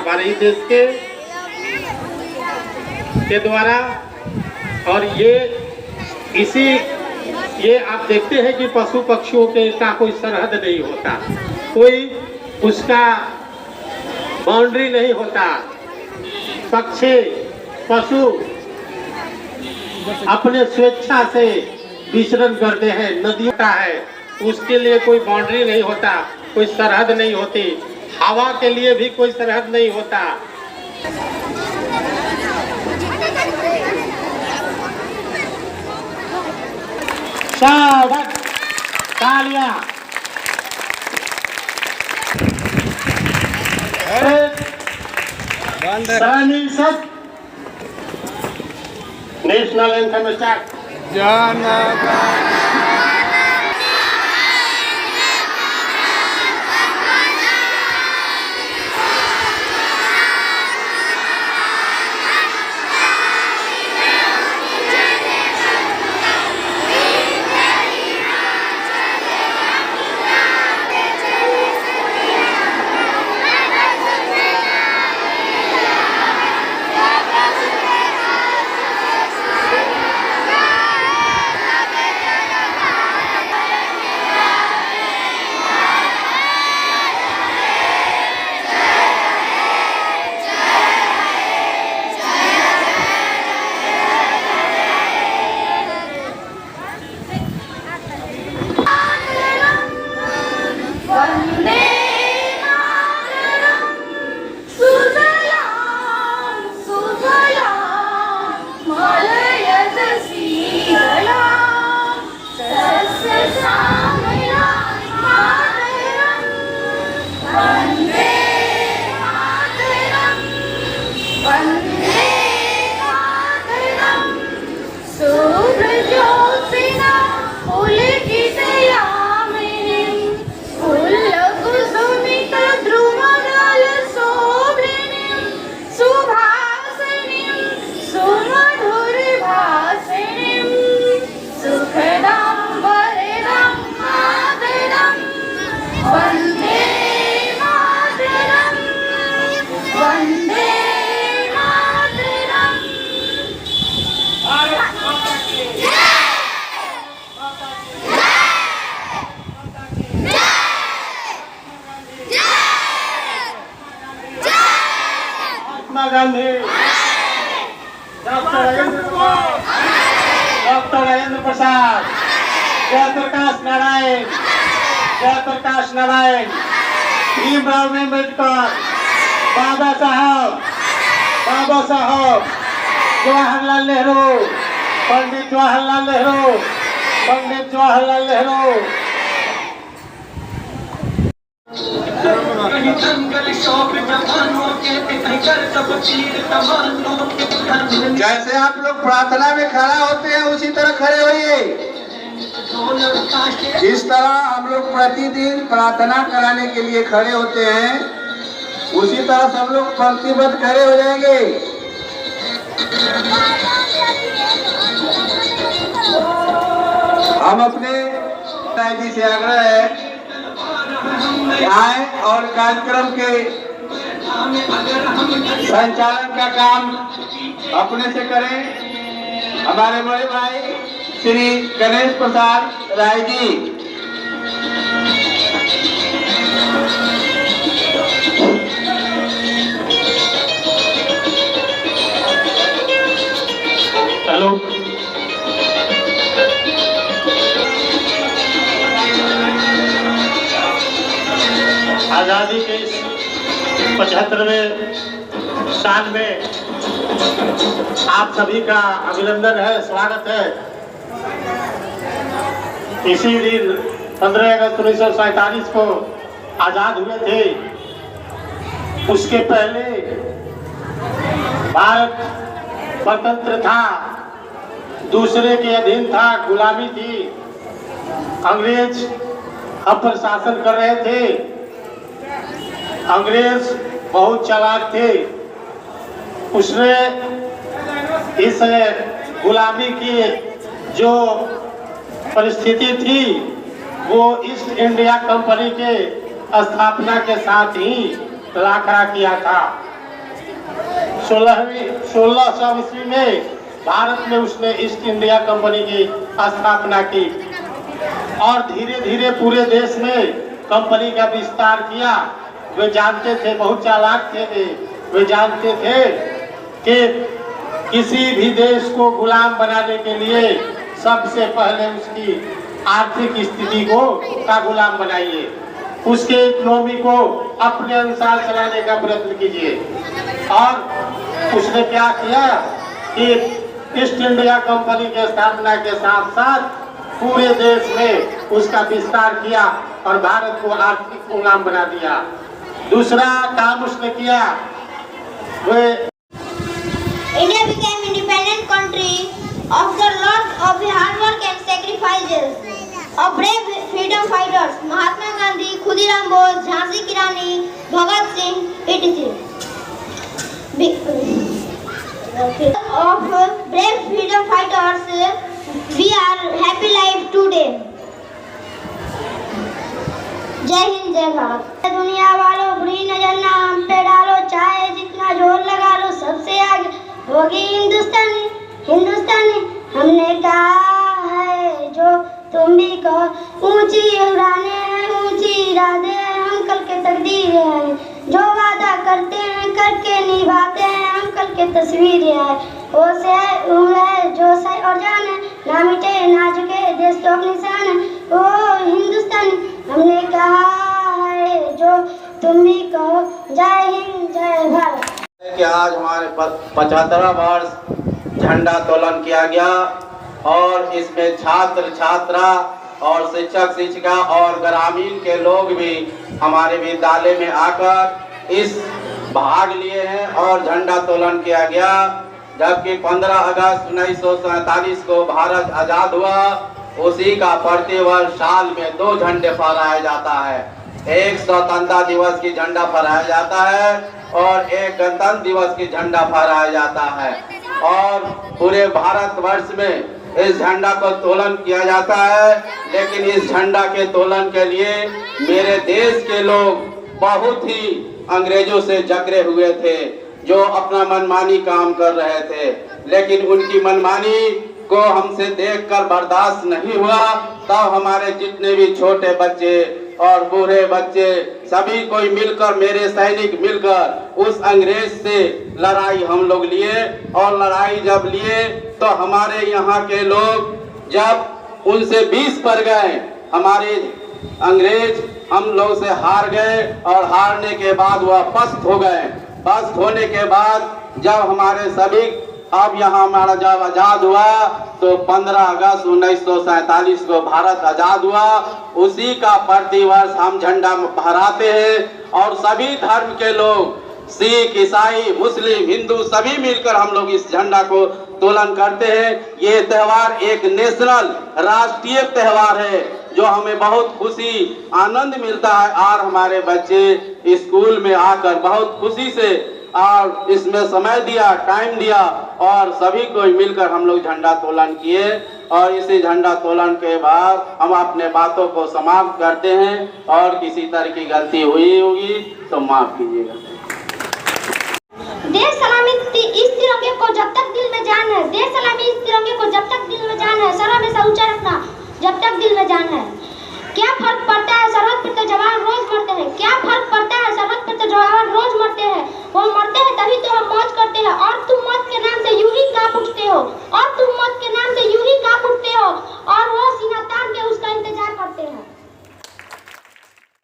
हमारे ही देश के द्वारा। और ये आप देखते हैं कि पशु पक्षियों के का कोई सरहद नहीं होता, कोई उसका बाउंड्री नहीं होता। पक्षी पशु अपने स्वेच्छा से विचरण करते हैं। नदियों का है, उसके लिए कोई बाउंड्री नहीं होता, कोई सरहद नहीं होती। हवा के लिए भी कोई सरहद नहीं होता। शाबाश, तालियां। National anthem start. Gandhi, doctor Rajendra Prasad, Jayaprakash Narayan, Jayaprakash Narayan, Bhimrao Ambedkar, Baba Saheb, Jawaharlal Nehru, Pandit Jawaharlal Nehru. जैसे आप लोग प्रार्थना में खड़ा होते हैं उसी तरह खड़े होइए। जिस तरह हम लोग प्रतिदिन प्रार्थना कराने के लिए खड़े होते हैं उसी तरह सब लोग पंक्तिबद्ध खड़े हो जाएंगे। हम अपने जी से आग्रह है आए और कार्यक्रम के संचालन का काम अपने से करें। हमारे बड़े भाई श्री गणेश प्रसाद राय जी, हेलो। आजादी के 75वें साल में आप सभी का अभिनंदन है, स्वागत है। इसी दिन 15 अगस्त 1947 को आजाद हुए थे। उसके पहले भारत स्वतंत्र था, दूसरे के अधीन था, गुलामी थी। अंग्रेज हम पर शासन कर रहे थे। अंग्रेज बहुत चालाक थे। उसने इस गुलामी की जो परिस्थिति थी वो ईस्ट इंडिया कंपनी के स्थापना के साथ ही राखड़ा किया था। 1600 ईस्वी में भारत में उसने ईस्ट इंडिया कंपनी की स्थापना की और धीरे धीरे पूरे देश में कंपनी का विस्तार किया। वे जानते थे, बहुत चालाक थे वे जानते थे कि किसी भी देश को गुलाम बनाने के लिए सबसे पहले उसकी आर्थिक स्थिति का गुलाम बनाइए, उसके इकोनॉमी को अपने अनुसार चलाने का प्रयत्न कीजिए। और उसने क्या किया कि ईस्ट इंडिया कंपनी के स्थापना के साथ साथ पूरे देश में उसका विस्तार किया और भारत को आर्थिक गुलाम बना दिया। दूसरा काम उसने किया, वे India became independent country of the lot of hard work and sacrifices of brave freedom fighters Mahatma Gandhi, Khudiram Bose, Jhansi की रानी, Bhagat Singh etc. Of brave freedom fighters, we are happy life today. जय हिंद जय भारत। दुनिया वालों बुरी नजर ना हम पे डालो, चाहे जितना जोर लगा लो सबसे आगे होगी हिंदुस्तानी हिंदुस्तानी। हमने कहा है जो तुम भी कहो, ऊंची उड़ाने हैं ऊंची इरादे हैं, हम कल के तकदीर हैं, जो वादा करते हैं करके निभाते हैं, हम कल के तस्वीरें हैं। वो से उम्र है जोश है और जान है, ना मिटे ना झुके देश तो निशान है, ओ हिंदुस्तानी। हमने कहा है जो तुम भी कहो, जय हिंद जय भारत। कि आज हमारे 75वां वर्ष झंडा तोलन किया गया और इसमें छात्र छात्रा और शिक्षक शिक्षिका और ग्रामीण के लोग भी हमारे विद्यालय में आकर इस भाग लिए हैं और झंडा तोलन किया गया। जबकि 15 अगस्त 1947 को भारत आजाद हुआ, उसी का प्रतिवर्ष साल में 2 झंडे फहराया जाता है। एक स्वतंत्रता दिवस की झंडा फहराया जाता है और एक गणतंत्र दिवस की झंडा फहराया जाता है। और पूरे भारतवर्ष में इस झंडा को तोलन किया जाता है। लेकिन इस झंडा के तोलन के लिए मेरे देश के लोग बहुत ही अंग्रेजों से जकड़े हुए थे, जो अपना मनमानी काम कर रहे थे। लेकिन उनकी मनमानी को हमसे देखकर बर्दाश्त नहीं हुआ। तब हमारे जितने भी छोटे बच्चे और बूढ़े बच्चे सभी कोई मिलकर, मेरे सैनिक मिलकर उस अंग्रेज से लड़ाई हम लोग लिए। और लड़ाई जब लिए तो हमारे यहाँ के लोग जब उनसे 20 पर गए, हमारे अंग्रेज हम लोग से हार गए और हारने के बाद वह पस्त हो गए। पस्त होने के बाद जब हमारे सभी अब यहाँ हमारा जब आजाद हुआ तो 15 अगस्त 1947 को भारत आजाद हुआ। उसी का प्रतिवर्ष हम झंडा फहराते हैं और सभी धर्म के लोग, सिख ईसाई मुस्लिम हिंदू सभी मिलकर हम लोग इस झंडा को तोलन करते हैं। ये त्यौहार एक नेशनल राष्ट्रीय त्यौहार है जो हमें बहुत खुशी आनंद मिलता है। और हमारे बच्चे स्कूल में आकर बहुत खुशी से और इसमें समय दिया, टाइम दिया और सभी को मिलकर हम लोग झंडा तोलन किए। और इसी झंडा तोलन के बाद हम अपने बातों को समाप्त करते हैं और किसी तरह की गलती हुई होगी तो माफ कीजिएगा। देश सलामी इस तिरंगे को जब तक दिल में जान है, देश सलामी इस तिरंगे को जब तक दिल में जान है, सर हमेशा ऊंचा रखना जब तक दिल में जान है। क्या फर्क पड़ता है सरहद पर तो जवान रोज मरते हैं, क्या फर्क पड़ता है सरहद पर तो जवान रोज मरते हैं।